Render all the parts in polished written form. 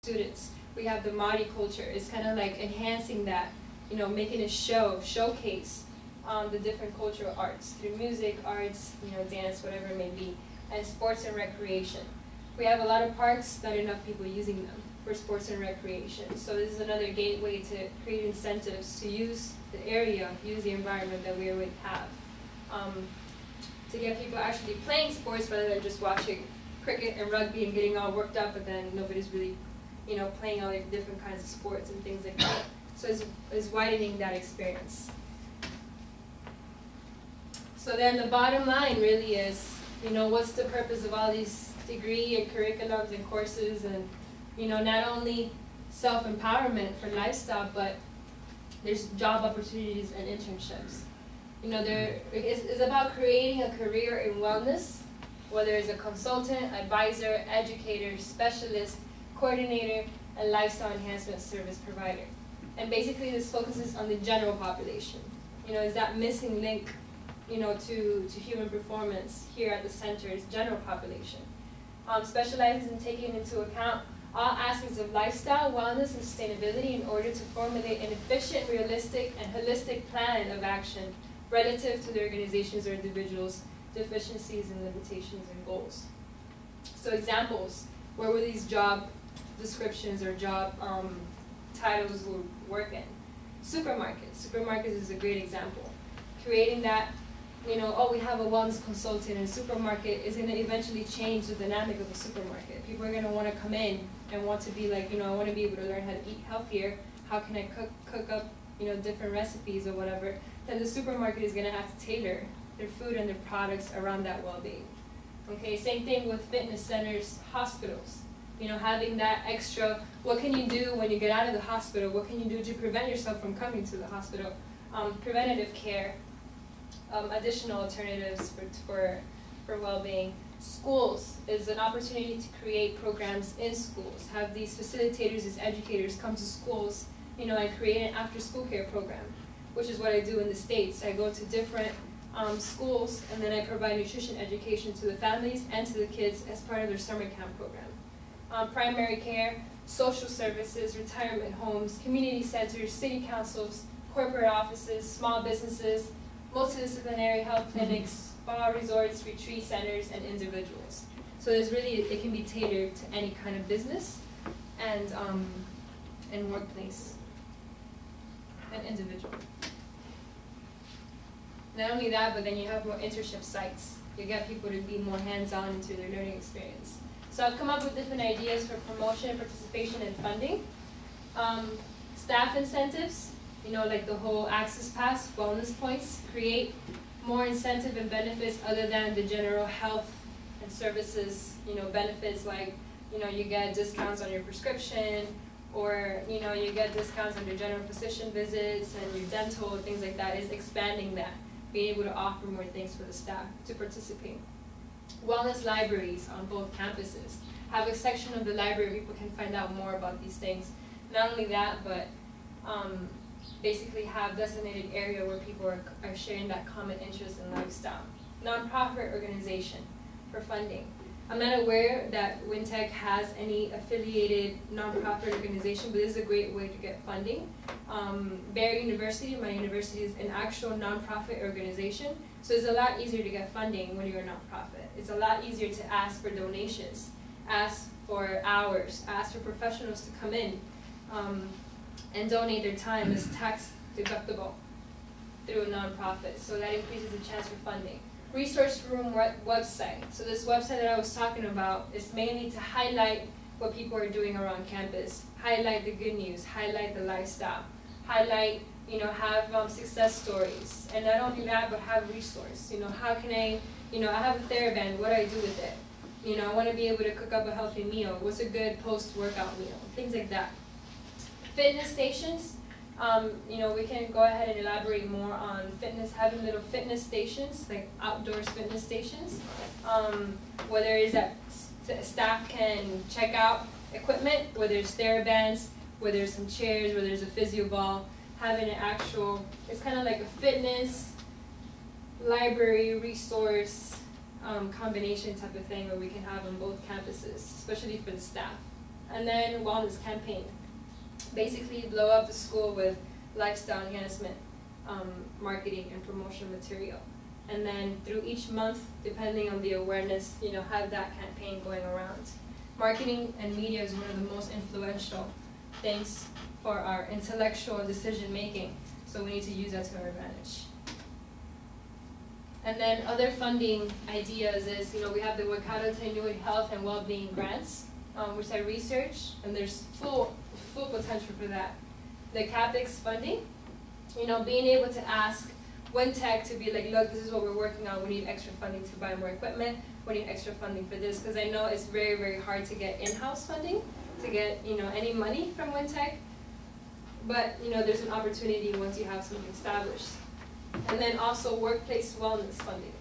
students. We have the Māori culture. It's kind of like enhancing that, you know, making a showcase the different cultural arts through music, arts, you know, dance, whatever it may be, and sports and recreation. We have a lot of parks, not enough people using them for sports and recreation. So this is another gateway to create incentives to use the area, use the environment that we already have, to get people actually playing sports rather than just watching cricket and rugby and getting all worked up, but then nobody's really, you know, playing all the different kinds of sports and things like that. So it's widening that experience. So then the bottom line really is, you know, what's the purpose of all these degree and curriculums and courses, and, you know, not only self-empowerment for lifestyle, but there's job opportunities and internships. You know, it's about creating a career in wellness, whether it's a consultant, advisor, educator, specialist, coordinator, and lifestyle enhancement service provider. And basically this focuses on the general population. You know, is that missing link, you know, to human performance here at the center is general population. Specializes in taking into account all aspects of lifestyle, wellness, and sustainability in order to formulate an efficient, realistic, and holistic plan of action relative to the organization's or individuals' deficiencies and limitations and goals. So examples, where would these job descriptions or job titles would work in? Supermarkets. Supermarkets is a great example. Creating that, you know, oh, we have a wellness consultant in a supermarket is going to eventually change the dynamic of a supermarket. People are going to want to come in and want to be like, you know, I want to be able to learn how to eat healthier. How can I cook up, you know, different recipes or whatever? Then the supermarket is going to have to tailor their food and their products around that well-being. Okay, same thing with fitness centers, hospitals. You know, having that extra, what can you do when you get out of the hospital? What can you do to prevent yourself from coming to the hospital? Preventative care, additional alternatives for well-being. Schools is an opportunity to create programs in schools. Have these facilitators, these educators come to schools, you know, and create an after-school care program, which is what I do in the States. I go to different schools, and then I provide nutrition education to the families and to the kids as part of their summer camp program. Primary care, social services, retirement homes, community centers, city councils, corporate offices, small businesses, multidisciplinary health clinics, spa resorts, retreat centers, and individuals. So there's really, it can be tailored to any kind of business and workplace and individual. Not only that, but then you have more internship sites. You get people to be more hands-on into their learning experience. So I've come up with different ideas for promotion, participation, and funding. Staff incentives, you know, like the whole Access Pass, wellness points, create more incentive and benefits other than the general health and services, you know, benefits like, you know, you get discounts on your prescription, or, you know, you get discounts on your general physician visits and your dental and things like that. Is expanding that, being able to offer more things for the staff to participate. Wellness libraries on both campuses. Have a section of the library where people can find out more about these things. Not only that, but basically have designated area where people are sharing that common interest in lifestyle. Nonprofit organization for funding. I'm not aware that WinTech has any affiliated nonprofit organization, but this is a great way to get funding. Barry University, my university, is an actual nonprofit organization, so it's a lot easier to get funding when you're a nonprofit. It's a lot easier to ask for donations, ask for hours, ask for professionals to come in and donate their time as tax deductible through a nonprofit, so that increases the chance for funding. Resource Room website. So this website that I was talking about is mainly to highlight what people are doing around campus, highlight the good news, highlight the lifestyle, highlight, you know, have success stories, and not only that, but have resource. You know, how can I, you know, I have a TheraBand, what do I do with it? You know, I want to be able to cook up a healthy meal. What's a good post-workout meal? Things like that. Fitness stations. You know, we can go ahead and elaborate more on fitness, having little fitness stations, like outdoors fitness stations, where there is that staff can check out equipment, where there's TheraBands, where there's some chairs, where there's a physio ball, having an actual, it's kind of like a fitness, library, resource, combination type of thing where we can have on both campuses, especially for the staff. And then wellness campaign. Basically blow up the school with lifestyle enhancement, marketing and promotional material. And then through each month, depending on the awareness, have that campaign going around. Marketing and media is one of the most influential things for our intellectual decision making, so we need to use that to our advantage. And then other funding ideas is, we have the Wakata Tenuity Health and Wellbeing Grants, which I researched, and there's full potential for that. The CAPEX funding, being able to ask WinTech to be like, look, this is what we're working on, we need extra funding to buy more equipment, we need extra funding for this, because I know it's very, very hard to get in-house funding, to get, any money from WinTech, but, there's an opportunity once you have something established. And then also workplace wellness funding.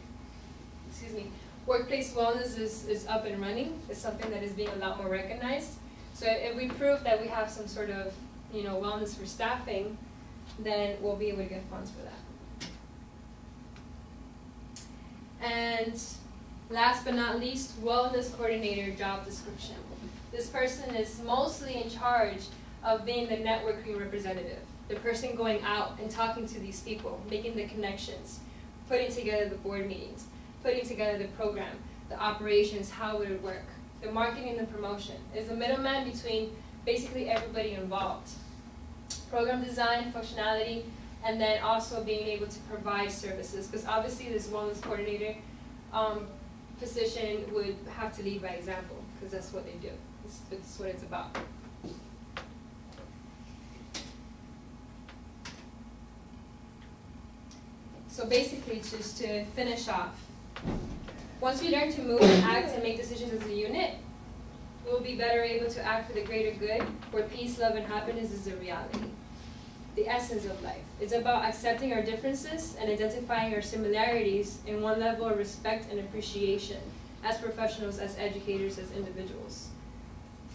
Excuse me. Workplace wellness is up and running. It's something that is being a lot more recognized. So if we prove that we have some sort of, wellness for staffing, then we'll be able to get funds for that. And last but not least, wellness coordinator job description. This person is mostly in charge of being the networking representative, the person going out and talking to these people, making the connections, putting together the board meetings, putting together the program, the operations, how it would work, the marketing and the promotion. Is the middleman between basically everybody involved. Program design, functionality, and then also being able to provide services, because obviously this wellness coordinator position would have to lead by example, because that's what they do. It's what it's about. So basically, just to finish off, once we learn to move and act and make decisions as a unit, we'll be better able to act for the greater good, where peace, love, and happiness is a reality. The essence of life. It's about accepting our differences and identifying our similarities in one level of respect and appreciation, as professionals, as educators, as individuals.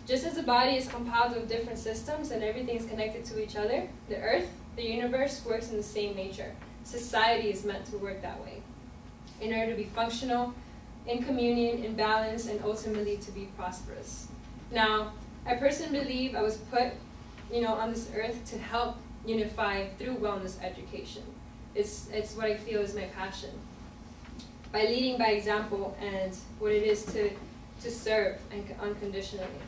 Just as the body is composed of different systems and everything is connected to each other, the earth, the universe works in the same nature. Society is meant to work that way in order to be functional, in communion, in balance, and ultimately to be prosperous. Now, I personally believe I was put, on this earth to help unify through wellness education. It's what I feel is my passion. By leading by example and what it is to serve unconditionally.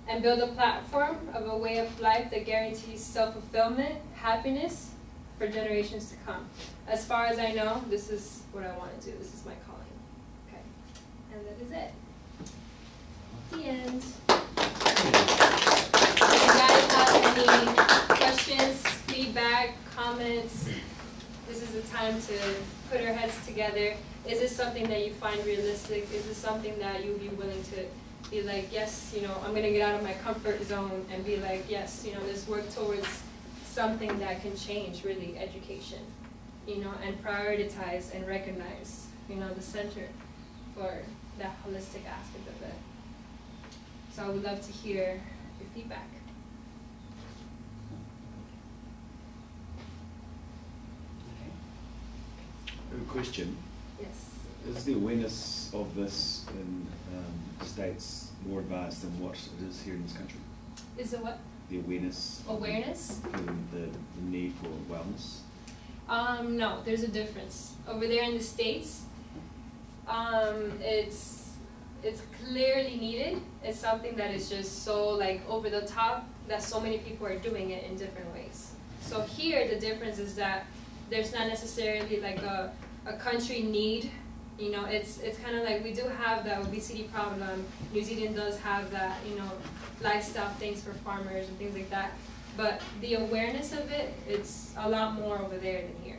And build a platform of a way of life that guarantees self-fulfillment, happiness, for generations to come. As far as I know, this is what I want to do. This is my calling. Okay, and that is it. The end. If you guys have any questions, feedback, comments, this is the time to put our heads together. Is this something that you find realistic? Is this something that you'd be willing to be like, yes, I'm going to get out of my comfort zone and be like, yes, let's work towards something that can change, really, education, and prioritize and recognize, the center for that holistic aspect of it. So I would love to hear your feedback. I have a question. Yes. Is the awareness of this in the States more advanced than what it is here in this country? Is it what? The awareness. Awareness? The need for wellness? No, there's a difference. Over there in the States, it's clearly needed. It's something that is just so over the top that so many people are doing it in different ways. So here the difference is that there's not necessarily a country need. It's kind of like we do have the obesity problem. New Zealand does have that, lifestyle things for farmers and things like that. But the awareness of it, it's a lot more over there than here.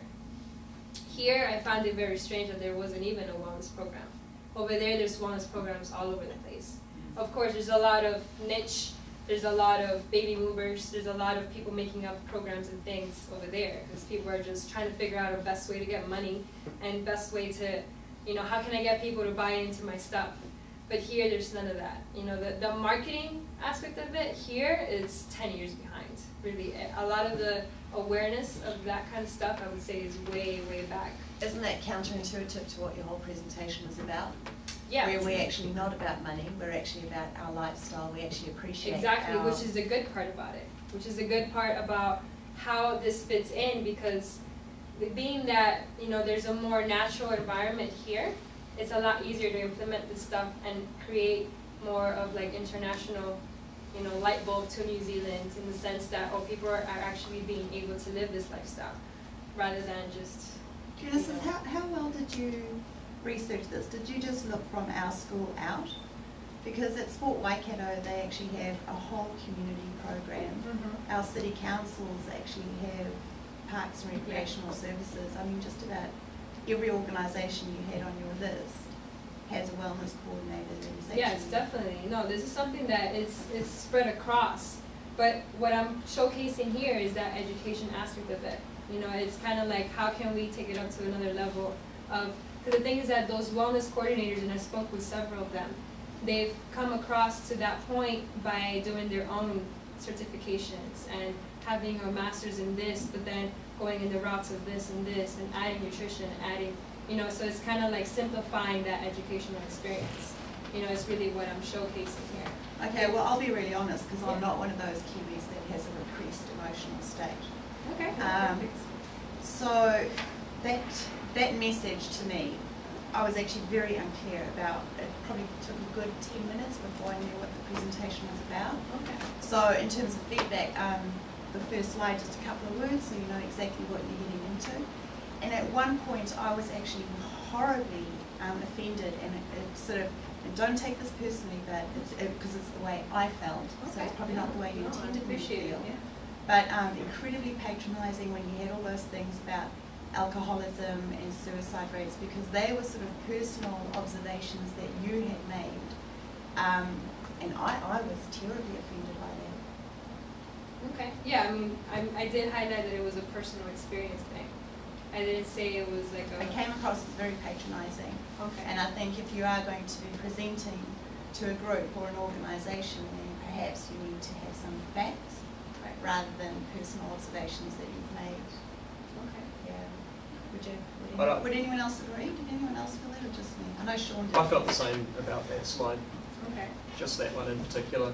Here, I found it very strange that there wasn't even a wellness program. Over there, there's wellness programs all over the place. Of course, there's a lot of niche. There's a lot of baby movers. There's a lot of people making up programs and things over there because people are just trying to figure out a best way to get money and best way to, how can I get people to buy into my stuff? But here, there's none of that. The marketing aspect of it here is 10 years behind. Really, a lot of the awareness of that kind of stuff, I would say, is way, way back. Isn't that counterintuitive to what your whole presentation was about? Yeah. Where we're actually not about money, we're actually about our lifestyle, we actually appreciate Exactly, our... which is the good part about it. Which is the good part about how this fits in, because being that, you know, there's a more natural environment here, it's a lot easier to implement this stuff and create more of like international, you know, light bulb to New Zealand, in the sense that, oh, people are actually being able to live this lifestyle rather than just... Genesis, how well did you research this? Did you just look from our school out? Because at Sport Waikato, they actually have a whole community program. Mm-hmm. Our city councils actually have parks and recreational services. I mean, just about every organisation you had on your list has a wellness coordinator. Yes, definitely. No, this is something that it's spread across. But what I'm showcasing here is that education aspect of it. You know, it's kind of like, how can we take it up to another level of, because the thing is that those wellness coordinators, and I spoke with several of them, they've come across to that point by doing their own certifications and having a master's in this, but then going in the routes of this and this, and adding nutrition, adding, you know, so it's kind of like simplifying that educational experience. You know, it's really what I'm showcasing here. Okay, well, I'll be really honest, because I'm not one of those Kiwis that has a repressed emotional state. Okay. So that message to me, I was actually very unclear about. It probably took a good 10 minutes before I knew what the presentation was about. Okay. So in terms of feedback, the first slide, just a couple of words so you know exactly what you're getting into. And at one point I was actually horribly offended, and it sort of, and don't take this personally, but it's because it's the way I felt, so it's probably not the way you intended me to feel. Yeah. But incredibly patronising when you had all those things about alcoholism and suicide rates, because they were sort of personal observations that you had made, and I was terribly offended by that. Okay. Yeah, I mean, I did highlight that it was a personal experience thing. I didn't say it was like a... It came across as very patronising. Okay. And I think if you are going to be presenting to a group or an organisation, then perhaps you need to have some facts rather than personal observations that you've made. Okay. Yeah. Would anyone else agree? Did anyone else feel that, or just me? I know Sean did. I felt the same about that slide. Okay. Just that one in particular,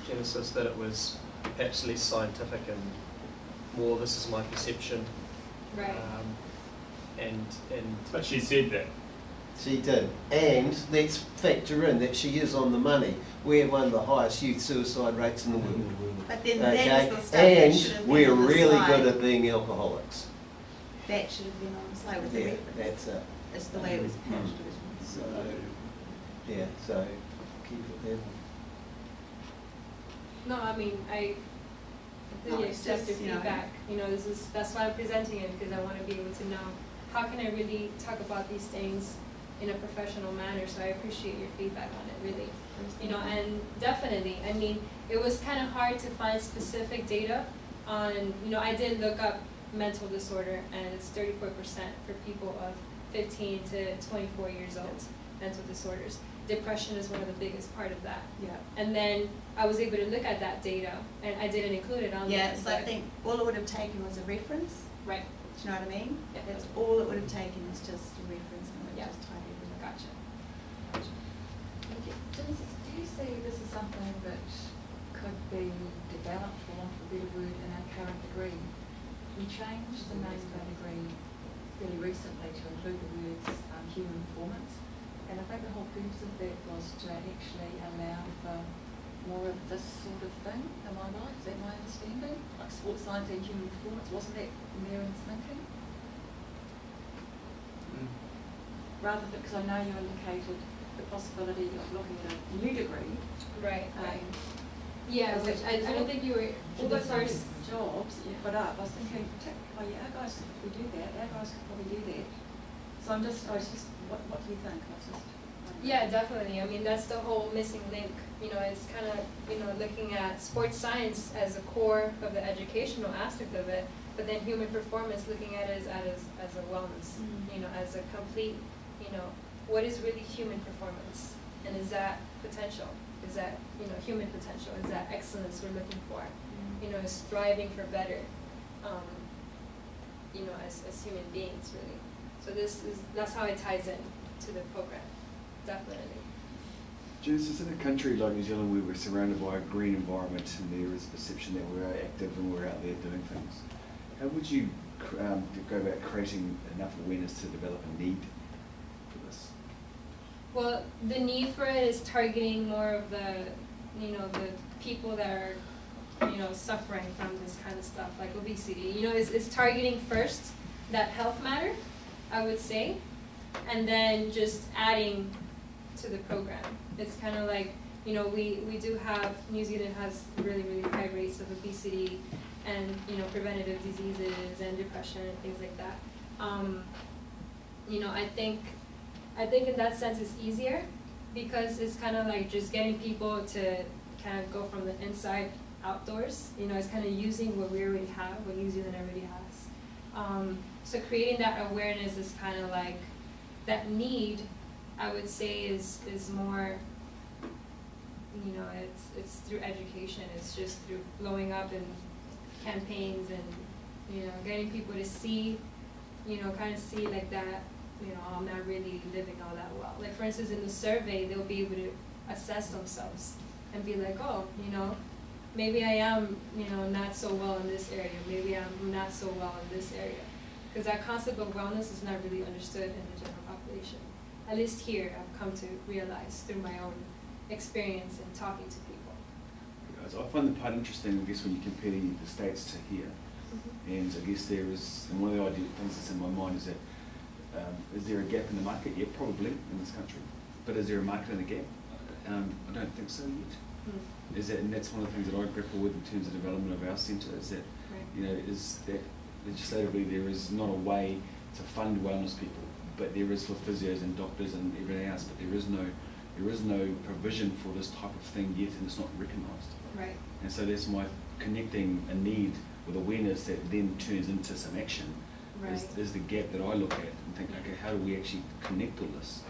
Genesis, that it was perhaps less scientific and more, this is my perception. Right. But she said that. She did. And let's factor in that she is on the money. We have one of the highest youth suicide rates in the world. But then that is the stuff and that should have been we're on the really slide. good at being alcoholics. That should have been on the slide with the reference. That's it. It's the way it was patched. So, yeah, so keep it there. No, I mean, I completely it's accept your just, you know, feedback. You know, that's why I'm presenting it, because I want to be able to know how can I really talk about these things in a professional manner. So I appreciate your feedback on it, really. You know, and definitely, I mean, it was kind of hard to find specific data on, you know, I did look up mental disorder, and it's 34% for people of 15 to 24 years old, mental disorders. Depression is one of the biggest part of that. Yeah. And then I was able to look at that data, and I didn't include it on there. Yeah, so I think all it would have taken was a reference. Right. Do you know what I mean? Yeah. That's all it would have taken, is just a reference, and it would Yeah. just tie everything. Gotcha. Genesis, do you see this is something that could be developed, for want of a better word, in our current degree? We changed the name of our degree fairly recently to include the words human performance, and I think the whole purpose of that was to actually allow for more of this sort of thing. Am I right? Is that my understanding? Like sports science and human performance, wasn't that Mary's thinking? Rather than, because I know you indicated the possibility of looking at a new degree. Right. Yeah, which I don't think you were. All the first jobs you put up, I was thinking, oh yeah, our guys could do that. Our guys could probably do that. So I was just, what do you think? Yeah, definitely. I mean, that's the whole missing link. You know, it's kind of, you know, looking at sports science as a core of the educational aspect of it, but then human performance, looking at it as a wellness, you know, as a complete, you know, what is really human performance? And is that potential? Is that, you know, human potential? Is that excellence we're looking for? You know, is striving for better, you know, as human beings, really. So that's how it ties in to the program. definitely. Genesis, in a country like New Zealand where we're surrounded by a green environment and there is a perception that we're active and we're out there doing things, how would you go about creating enough awareness to develop a need for this? Well, the need for it is targeting more of the, the people that are, suffering from this kind of stuff, like obesity. It's targeting first that health matter, I would say, and then just adding to the program. It's kind of like, we do have, New Zealand has really, really high rates of obesity and, preventative diseases and depression and things like that. I think in that sense it's easier because it's kind of like just getting people to kind of go from the inside outdoors. It's kind of using what we already have, what New Zealand already has. So creating that awareness is kind of like that need, I would say, is more, it's through education. It's just through blowing up in campaigns and, getting people to see, kind of see like that, I'm not really living all that well. Like for instance, in the survey, they'll be able to assess themselves and be like, oh, maybe I am, not so well in this area. Maybe I'm not so well in this area. Because that concept of wellness is not really understood in the general population. At least here, I've come to realize through my own experience and talking to people. I find the part interesting, I guess, when you compare the States to here. Mm-hmm. And I guess there is, and one of the ideal things that's in my mind is that, is there a gap in the market? Yeah, probably in this country. But is there a market in the gap? I don't think so yet. Mm. Is that, and that's one of the things that I grapple with in terms of development of our centre, is that, right. Is that legislatively there is not a way to fund wellness people, but there is for physios and doctors and everything else, but there is no provision for this type of thing yet, and it's not recognised. Right. And so that's my connecting a need with awareness that then turns into some action. Right. Is the gap that I look at and think, okay, how do we actually connect all this?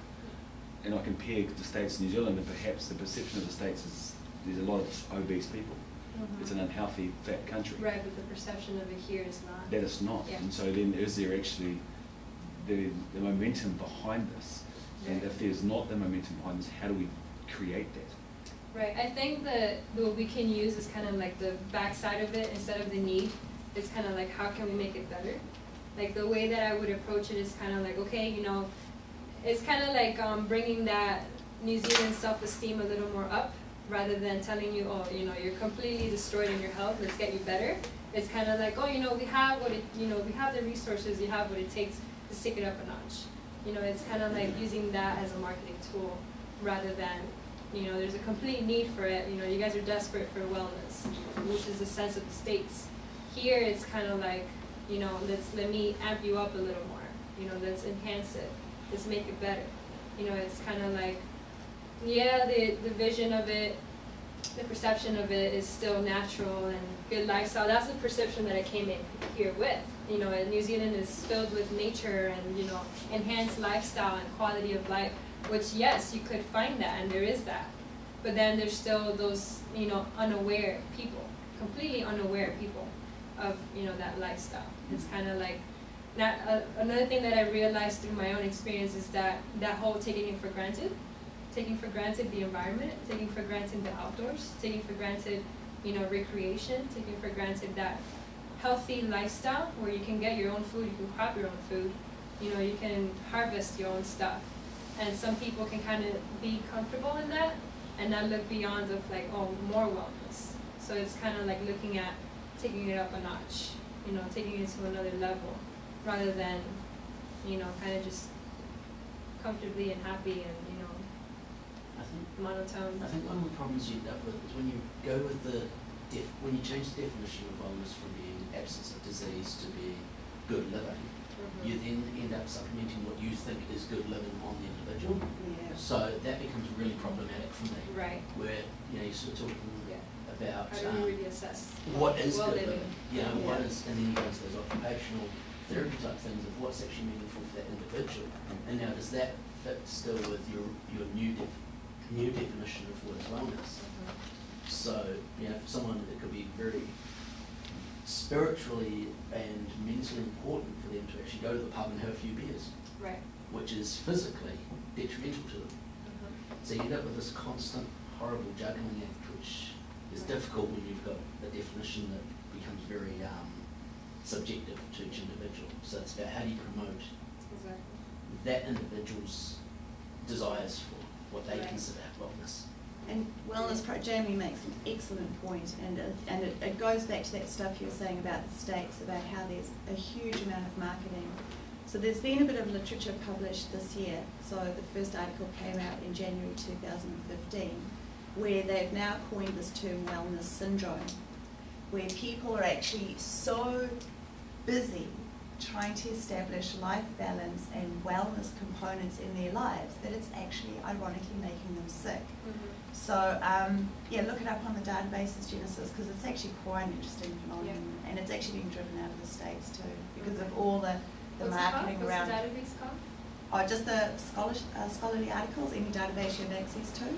And I compare the States and New Zealand, and perhaps the perception of the States is there's a lot of obese people. Mm-hmm. It's an unhealthy, fat country. Right, but the perception of it here is not. That it's not. Yeah. And so then is there actually the momentum behind this? Right. And if there's not the momentum behind this, how do we create that? Right, I think that what we can use is kind of like the backside of it instead of the need. It's kind of like, how can we make it better? Like the way that I would approach it is kind of like, okay, it's kind of like bringing that New Zealand self-esteem a little more up, rather than telling you, oh, you're completely destroyed in your health, let's get you better. It's kind of like, oh, we have what it, we have the resources, you have what it takes to stick it up a notch. It's kind of like using that as a marketing tool, rather than, there's a complete need for it. You guys are desperate for wellness, which is the sense of the States. Here, it's kind of like, let me amp you up a little more. Let's enhance it. Let's make it better. It's kind of like, yeah, the vision of it, the perception of it is still natural and good lifestyle. That's the perception that I came in here with. New Zealand is filled with nature and, enhanced lifestyle and quality of life, which, yes, you could find that, and there is that. But then there's still those, unaware people, completely unaware people of, that lifestyle. It's kind of like, another thing that I realized through my own experience is that whole taking it for granted the environment, taking for granted the outdoors, taking for granted, recreation, taking for granted that healthy lifestyle where you can get your own food, you can crop your own food, you can harvest your own stuff. And some people can kind of be comfortable in that and not look beyond of like, oh, more wellness. So it's kind of like looking at taking it up a notch, taking it to another level, rather than, kind of just comfortably and happy and, monotone. I think one of the problems you end up with is when you go with when you change the definition of wellness from being absence of disease to being good living, you then end up supplementing what you think is good living on the individual. Yeah. So that becomes really problematic for me. Right. Where you're sort of talking about how do you really assess what is good living? What is, and then you go into those occupational therapy type things of what's actually meaningful for that individual. And now does that fit still with your new definition of what is wellness? So, for someone it could be very spiritually and mentally important for them to actually go to the pub and have a few beers, right? Which is physically detrimental to them. So you end up with this constant, horrible juggling act, which is difficult when you've got a definition that becomes very subjective to each individual. So it's about how do you promote that individual's desires for what they consider wellness. And Jamie makes an excellent point, and it goes back to that stuff you were saying about the States, about how there's a huge amount of marketing. So there's been a bit of literature published this year. So the first article came out in January 2015, where they've now coined this term wellness syndrome, where people are actually so busy trying to establish life balance and wellness components in their lives that it's actually ironically making them sick. So yeah, look it up on the databases, Genesis, because it's actually quite an interesting phenomenon, and it's actually being driven out of the States too, because of all the marketing around. What's the database called? Oh, just the scholarly articles, any database you have access to. Okay.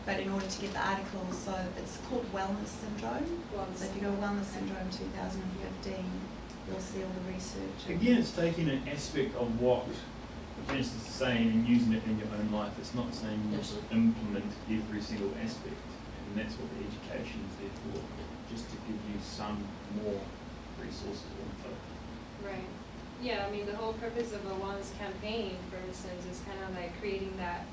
But in order to get the articles, so it's called Wellness Syndrome. So if you go Wellness Syndrome 2015, you'll see all the research. Again, it's taking an aspect of what Genesis is saying and using it in your own life. It's not saying you must implement every single aspect, and that's what the education is there for, just to give you some more resources or info. Right. Yeah, I mean, the whole purpose of a wellness campaign, for instance, is kind of like creating that,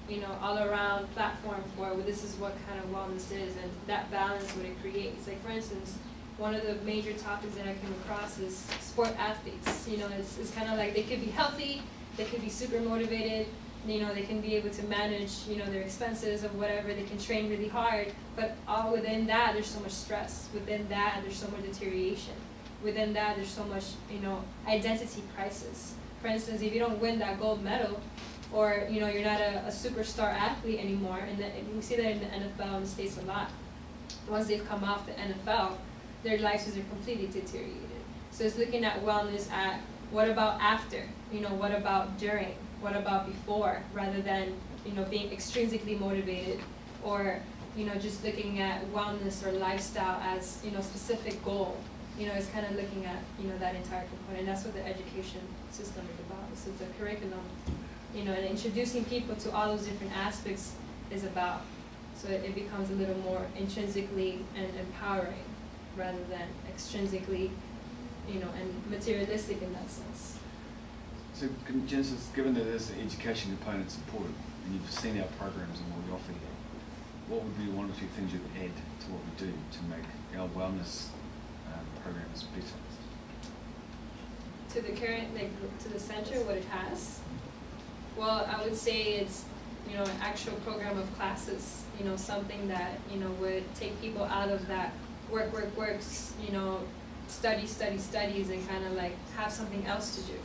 you know, all-around platform for, well, this is what kind of wellness is, and that balance what it creates. Like, for instance, one of the major topics that I came across is sport athletes. You know, it's kind of like they could be healthy, they could be super motivated, you know, they can be able to manage, you know, their expenses or whatever, they can train really hard, but all within that, there's so much stress. Within that, there's so much deterioration. Within that, there's so much, you know, identity crisis. For instance, if you don't win that gold medal, or, you know, you're not a superstar athlete anymore, and we see that in the NFL in the States a lot. Once they've come off the NFL, their lives are completely deteriorated. So it's looking at wellness at what about after, you know, what about during, what about before, rather than, you know, being extrinsically motivated, or, you know, just looking at wellness or lifestyle as, you know, specific goal. You know, it's kind of looking at, you know, that entire component. And that's what the education system is about. So the curriculum, you know, and introducing people to all those different aspects is about. So it becomes a little more intrinsically and empowering, rather than extrinsically, you know, and materialistic in that sense. So, Genesis, given that there's the education component's important, and you've seen our programs and what we offer here, what would be one or two things you'd add to what we do to make our wellness programs better? To the current, like, to the center, what it has? Well, I would say it's, you know, an actual program of classes, you know, something that, you know, would take people out of that works, you know, studies, and kind of like have something else to do.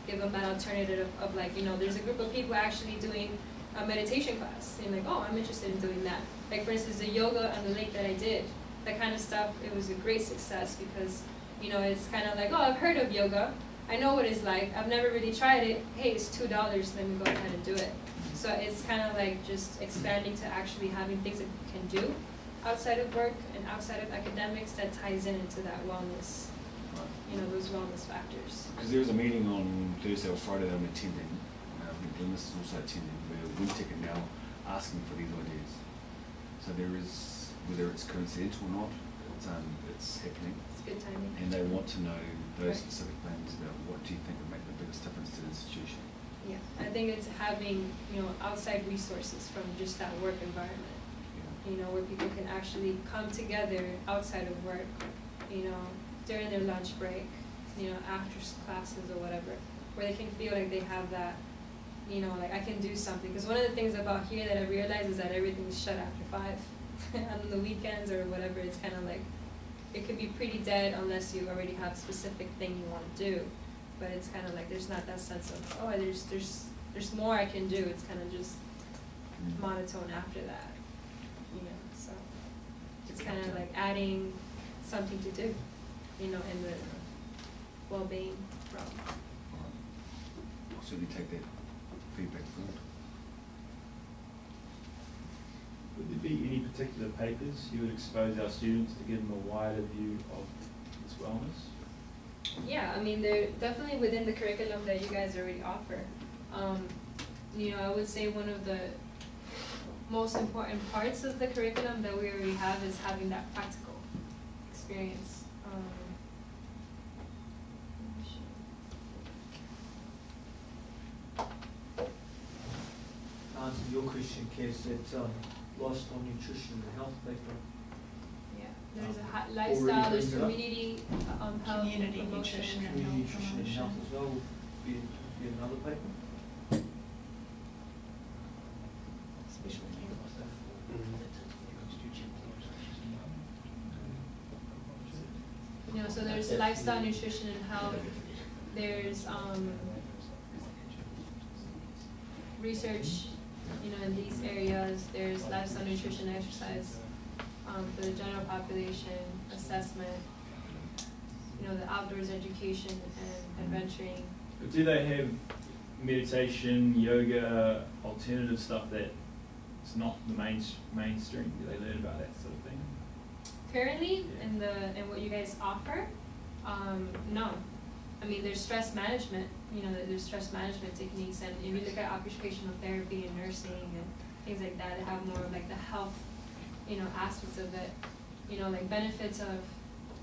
Give them that alternative of like, you know, there's a group of people actually doing a meditation class, and like, oh, I'm interested in doing that. Like, for instance, the yoga on the lake that I did, that kind of stuff, it was a great success because, you know, it's kind of like, oh, I've heard of yoga, I know what it's like, I've never really tried it, hey, it's $2, let me go ahead and do it. So it's kind of like just expanding to actually having things that you can do outside of work and outside of academics that ties into that wellness, you know, those wellness factors. Because there was a meeting on Thursday or Friday that I'm attending, Glennis is also attending, where WinTech are now asking for these ideas. So there is, whether it's coincidental or not, it's happening. It's good timing. And they want to know those Right. specific things about what do you think would make the biggest difference to the institution. Yeah, I think it's having, you know, outside resources from just that work environment. You know, where people can actually come together outside of work, you know, during their lunch break, you know, after classes or whatever, where they can feel like they have that, you know, like I can do something. Because one of the things about here that I realized is that everything's shut after 5. On the weekends or whatever, it's kind of like, it could be pretty dead unless you already have a specific thing you want to do. But it's kind of like, there's not that sense of, oh, there's more I can do. It's kind of just monotone after that. You know, so it's kind of like adding something to do, you know, in the well-being realm. I'll certainly take that feedback forward. Would there be any particular papers you would expose our students to give them a wider view of this wellness? Yeah, I mean, they're definitely within the curriculum that you guys already offer. You know, I would say one of the most important parts of the curriculum that we already have is having that practical experience. Answer your question, Kaz, that lifestyle, nutrition and health background. Yeah, there's a lifestyle, there's community health, Community promotion. nutrition and Community health nutrition and health promotion. as well would be another paper. Special care. You know, so there's lifestyle, nutrition, and health. There's research, you know, in these areas. There's lifestyle, nutrition, exercise for the general population, assessment. You know, the outdoors education and adventuring. But do they have meditation, yoga, alternative stuff that it's not the mainstream? Do they learn about that sort of thing? Currently, in what you guys offer, no. I mean, there's stress management. You know, there's stress management techniques, and if you look at occupational therapy and nursing and things like that, they have more of like the health, you know, aspects of it. You know, like benefits of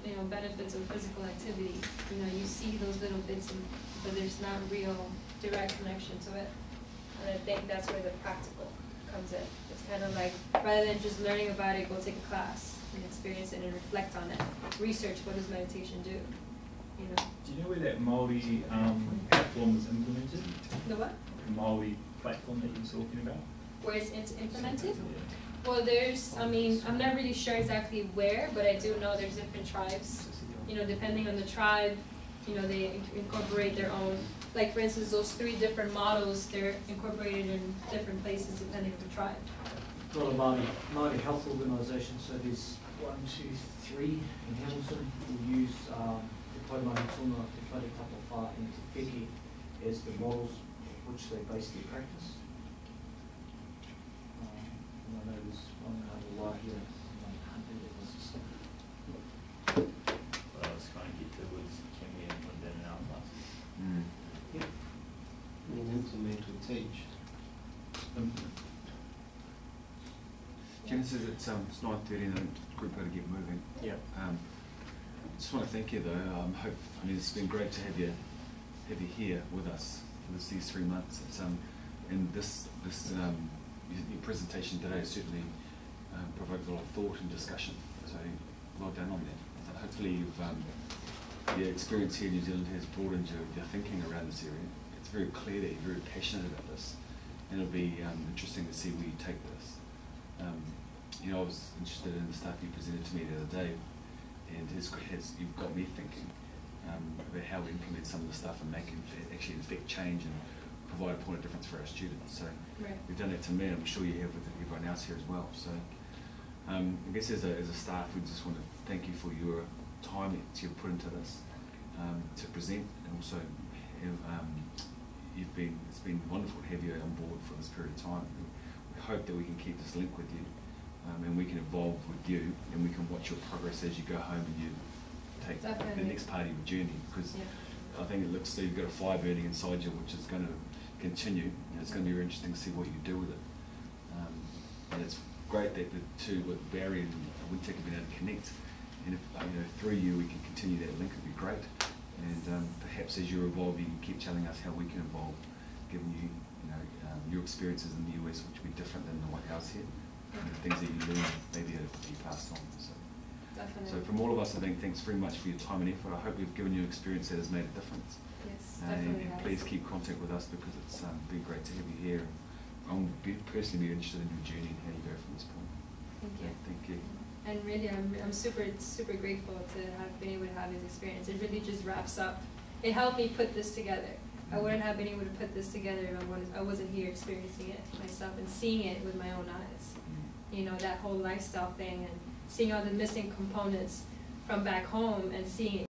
physical activity. You know, you see those little bits, but there's not real direct connection to it. And I think that's where the practical comes in. It's kind of like, rather than just learning about it, go take a class and experience it and reflect on it. Research, what does meditation do? You know. Do you know where that Māori platform is implemented? The what? The Māori platform that you were talking about? Where it's implemented? Well, there's, I mean, I'm not really sure exactly where, but I do know there's different tribes. You know, depending on the tribe, you know, they incorporate their own. Like, for instance, those 3 different models, they're incorporated in different places depending on the tribe. Not a Māori health organisation, so there's 1, 2, 3 in Hamilton who use Te Paimana Tuna, Te Whare Tapawha and Te Whiki as the models which they base their practice. And I know there's one other law here. Well, I was trying to get to was can we implement that in our classes? Yep. Implement or teach. Genesis, it's 9:30 and the group got to get moving. Yeah. Just want to thank you though. I mean, it's been great to have you here with us for these 3 months. It's and your presentation today certainly provoked a lot of thought and discussion. So well done on that. So hopefully your experience here in New Zealand has broadened your thinking around this area. It's very clear that you're very passionate about this, and it'll be interesting to see where you take this. You know, I was interested in the stuff you presented to me the other day, and you've got me thinking about how we implement some of the stuff and make it actually affect change and provide a point of difference for our students. So Right. We've done that to me, and I'm sure you have with everyone else here as well. So I guess as a staff, we just want to thank you for your time that you've put into this to present, and also it's been wonderful to have you on board for this period of time. We hope that we can keep this link with you, and we can evolve with you, and we can watch your progress as you go home and you take Definitely. the next part of your journey. Because I think it looks like you've got a fire burning inside you, which is going to continue, and it's going to be very interesting to see what you do with it. And it's great that the two, with Barry and Wintec, have been able to connect. And if through you we can continue that link, it'd be great. And perhaps as you evolve, you can keep telling us how we can evolve, given you your experiences in the US, which will be different than the White House here. And the things that you learn maybe to be passed on. So. Definitely. So from all of us, I think thanks very much for your time and effort. I hope we've given you an experience that has made a difference. Yes, And definitely. please keep contact with us, because it's been great to have you here. I'm personally be interested in your journey and how you go from this point. Thank you. Thank you. And really, I'm super grateful to have been able to have this experience. It really just wraps up. It helped me put this together. I wouldn't have been able to put this together if I wasn't here experiencing it myself and seeing it with my own eyes. You know, that whole lifestyle thing, and seeing all the missing components from back home and seeing it